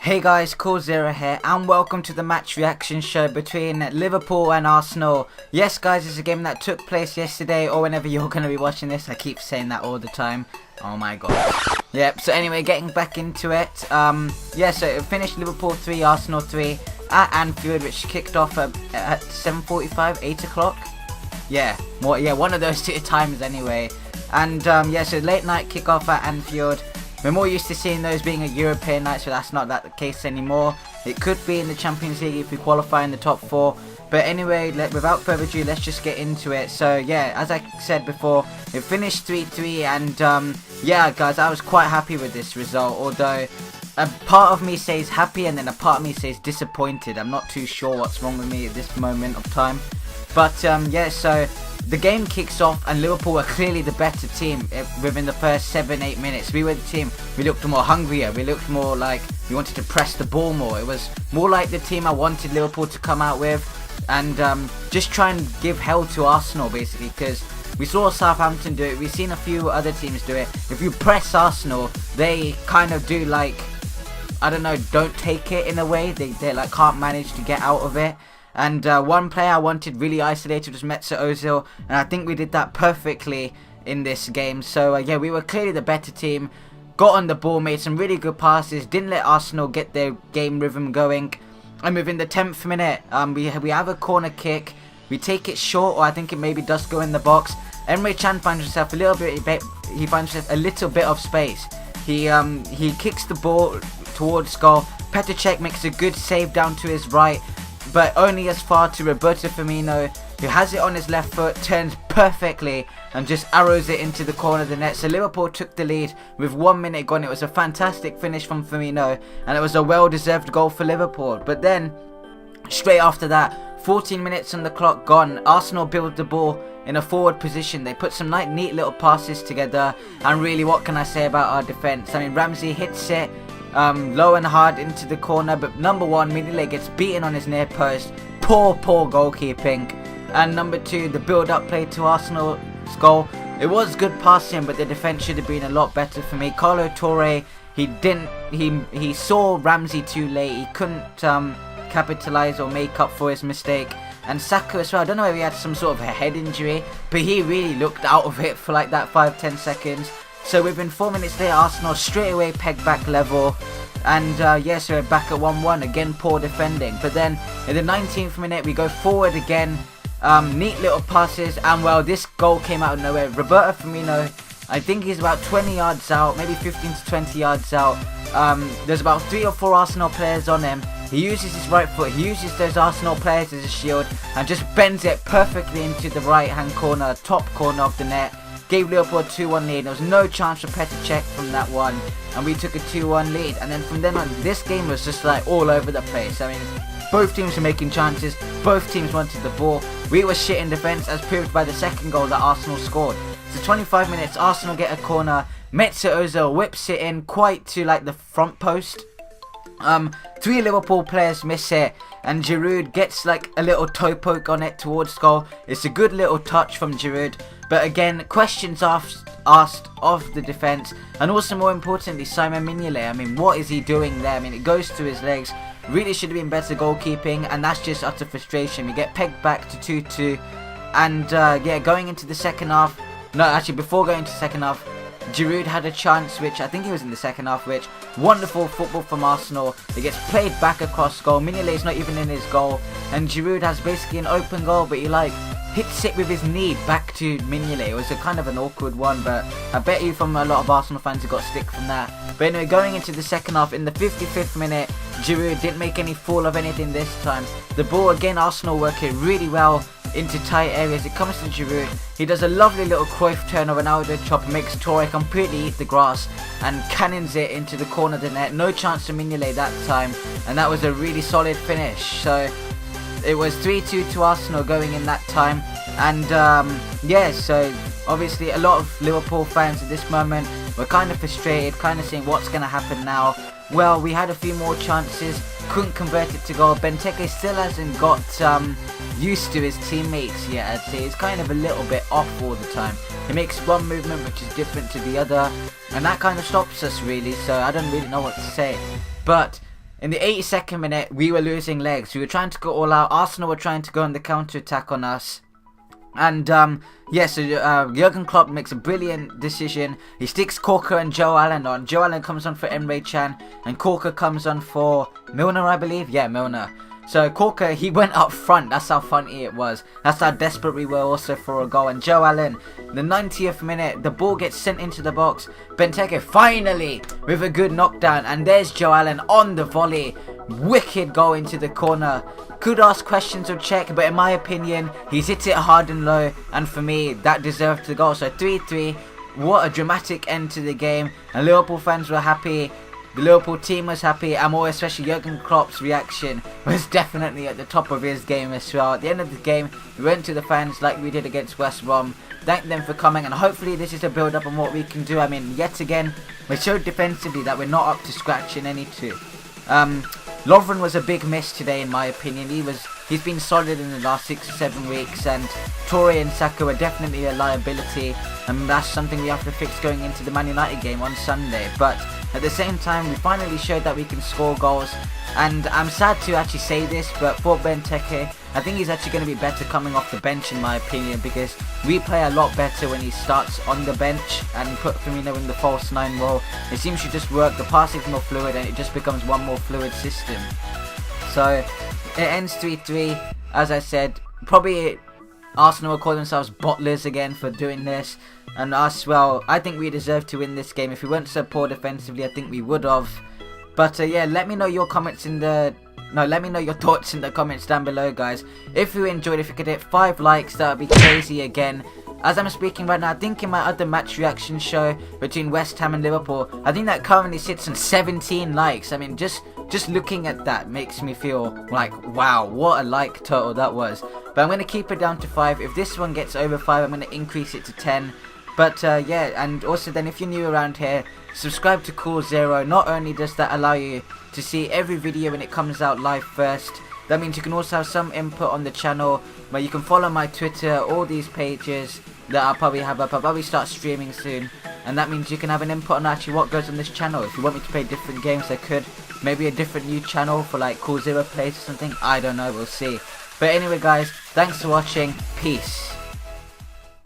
Hey guys, KooLZero here, and welcome to the match reaction show between Liverpool and Arsenal. Yes guys, it's a game that took place yesterday, or whenever you're going to be watching this. I keep saying that all the time. Oh my god. Yep, so anyway, getting back into it. Yeah, so it finished Liverpool 3, Arsenal 3 at Anfield, which kicked off at 7:45, 8 o'clock. Yeah, one of those two times anyway. And yeah, so late night kickoff at Anfield. We're more used to seeing those being a European night, so that's not the case anymore. It could be in the Champions League if we qualify in the top 4. But anyway, without further ado, let's just get into it. So yeah, as I said before, it finished 3-3, and yeah guys, I was quite happy with this result, although a part of me says happy and then a part of me says disappointed. I'm not too sure what's wrong with me at this moment of time. But yeah, so the game kicks off and Liverpool were clearly the better team within the first 7-8 minutes. We were the team, we looked more hungrier, we looked more like we wanted to press the ball more. It was more like the team I wanted Liverpool to come out with, and just try and give hell to Arsenal basically, because we saw Southampton do it, we've seen a few other teams do it. If you press Arsenal, they kind of do like, I don't know, don't take it in a way, they like can't manage to get out of it. And one player I wanted really isolated was KooLZero, and I think we did that perfectly in this game. So yeah, we were clearly the better team, got on the ball, made some really good passes, didn't let Arsenal get their game rhythm going. And within the 10th minute, we have a corner kick, we take it short, or I think it maybe does go in the box. Emre Can finds himself a little bit of space. He kicks the ball towards goal. Petr Cech makes a good save down to his right, but only as far to Roberto Firmino, who has it on his left foot, turns perfectly and just arrows it into the corner of the net. So Liverpool took the lead with 1 minute gone. It was a fantastic finish from Firmino, and it was a well-deserved goal for Liverpool. But then, straight after that, 14 minutes on the clock gone, Arsenal build the ball in a forward position. They put some neat little passes together, and really, what can I say about our defence? I mean, Ramsey hits it low and hard into the corner, but number one, Mignolet gets beaten on his near post. Poor goalkeeping. And number two, the build-up play to Arsenal's goal. It was good passing, but the defence should have been a lot better for me. Carlo Torre, he saw Ramsey too late. He couldn't capitalise or make up for his mistake. And Saka as well, I don't know if he had some sort of a head injury, but he really looked out of it for like that 5-10 seconds. So within 4 minutes there, Arsenal straight away pegged back level. And yeah, so we're back at 1-1. Again, poor defending. But then in the 19th minute, we go forward again. Neat little passes. And well, this goal came out of nowhere. Roberto Firmino, I think he's about 20 yards out, maybe 15 to 20 yards out. There's about 3 or 4 Arsenal players on him. He uses his right foot, he uses those Arsenal players as a shield, and just bends it perfectly into the right hand corner, top corner of the net. Gave Liverpool a 2-1 lead. There was no chance for Petr Cech from that one, and we took a 2-1 lead. And then from then on, this game was just like all over the place. I mean, both teams were making chances, both teams wanted the ball. We were shit in defence, as proved by the second goal that Arsenal scored. So 25 minutes, Arsenal get a corner, KooLZero whips it in quite to like the front post. 3 Liverpool players miss it, and Giroud gets like a little toe poke on it towards goal. It's a good little touch from Giroud, but again, questions asked of the defence, and also more importantly, Simon Mignolet. I mean, what is he doing there? I mean, it goes to his legs. Really should have been better goalkeeping, and that's just utter frustration. We get pegged back to 2-2, and yeah, going into the second half, no, actually before going to the second half, Giroud had a chance, which I think he was in the second half, which wonderful football from Arsenal. It gets played back across goal. Mignolet's not even in his goal, and Giroud has basically an open goal, but he like hits it with his knee back to Mignolet. It was a kind of an awkward one, but I bet you from a lot of Arsenal fans who got stick from that. But anyway, going into the second half, in the 55th minute, Giroud didn't make any fool of anything this time. The ball again, Arsenal working really well into tight areas. It comes to Giroud. He does a lovely little Cruyff turn or Ronaldo chop, makes Torre completely eat the grass and cannons it into the corner of the net. No chance to Mignolet that time, and that was a really solid finish. So it was 3-2 to Arsenal going in that time. And yeah, so obviously a lot of Liverpool fans at this moment were kind of frustrated, kind of saying what's going to happen now. Well, we had a few more chances, couldn't convert it to goal. Benteke still hasn't got used to his teammates yet, I'd say. He's kind of a little bit off all the time. He makes one movement which is different to the other, and that kind of stops us really, so I don't really know what to say. But in the 82nd minute, we were losing legs. We were trying to go all out. Arsenal were trying to go on the counter-attack on us. And, so Jurgen Klopp makes a brilliant decision. He sticks Corker and Joe Allen on. Joe Allen comes on for Emre Can. And Corker comes on for Milner, I believe. Yeah, Milner. So Corker, he went up front. That's how funny it was. That's how desperate we were also for a goal. And Joe Allen, the 90th minute, the ball gets sent into the box. Benteke finally with a good knockdown. And there's Joe Allen on the volley. Wicked goal into the corner. Could ask questions of Czech, but in my opinion, he's hit it hard and low. And for me, that deserved the goal. So 3-3. What a dramatic end to the game. And Liverpool fans were happy. The Liverpool team was happy, and more especially Jurgen Klopp's reaction was definitely at the top of his game as well. At the end of the game, we went to the fans like we did against West Brom, thanked them for coming, and hopefully this is a build up on what we can do. I mean, yet again, we showed defensively that we're not up to scratch in any two. Lovren was a big miss today in my opinion. He's been solid in the last 6 or 7 weeks, and Torre and Saka are definitely a liability, and that's something we have to fix going into the Man United game on Sunday. But at the same time, we finally showed that we can score goals, and I'm sad to actually say this, but for Benteke, I think he's actually going to be better coming off the bench in my opinion, because we play a lot better when he starts on the bench and put Firmino in the false 9 role. It seems to just work, the passing's more fluid, and it just becomes one more fluid system. So it ends 3-3. As I said, probably Arsenal will call themselves bottlers again for doing this. And us, well, I think we deserve to win this game. If we weren't so poor defensively, I think we would have. But yeah, let me know your comments in the... No, let me know your thoughts in the comments down below, guys. If you enjoyed, if you could hit 5 likes, that would be crazy again. As I'm speaking right now, I think in my other match reaction show between West Ham and Liverpool, I think that currently sits on 17 likes. I mean, just looking at that makes me feel like, wow, what a like total that was. But I'm going to keep it down to 5. If this one gets over 5, I'm going to increase it to 10. But yeah, and also then if you're new around here, subscribe to KooLZero. Not only does that allow you to see every video when it comes out live first, that means you can also have some input on the channel, where you can follow my Twitter, all these pages that I'll probably have up. I'll probably start streaming soon, and that means you can have an input on actually what goes on this channel. If you want me to play different games, I could. Maybe a different new channel for like KooLZero plays or something. I don't know, we'll see. But anyway guys, thanks for watching. Peace.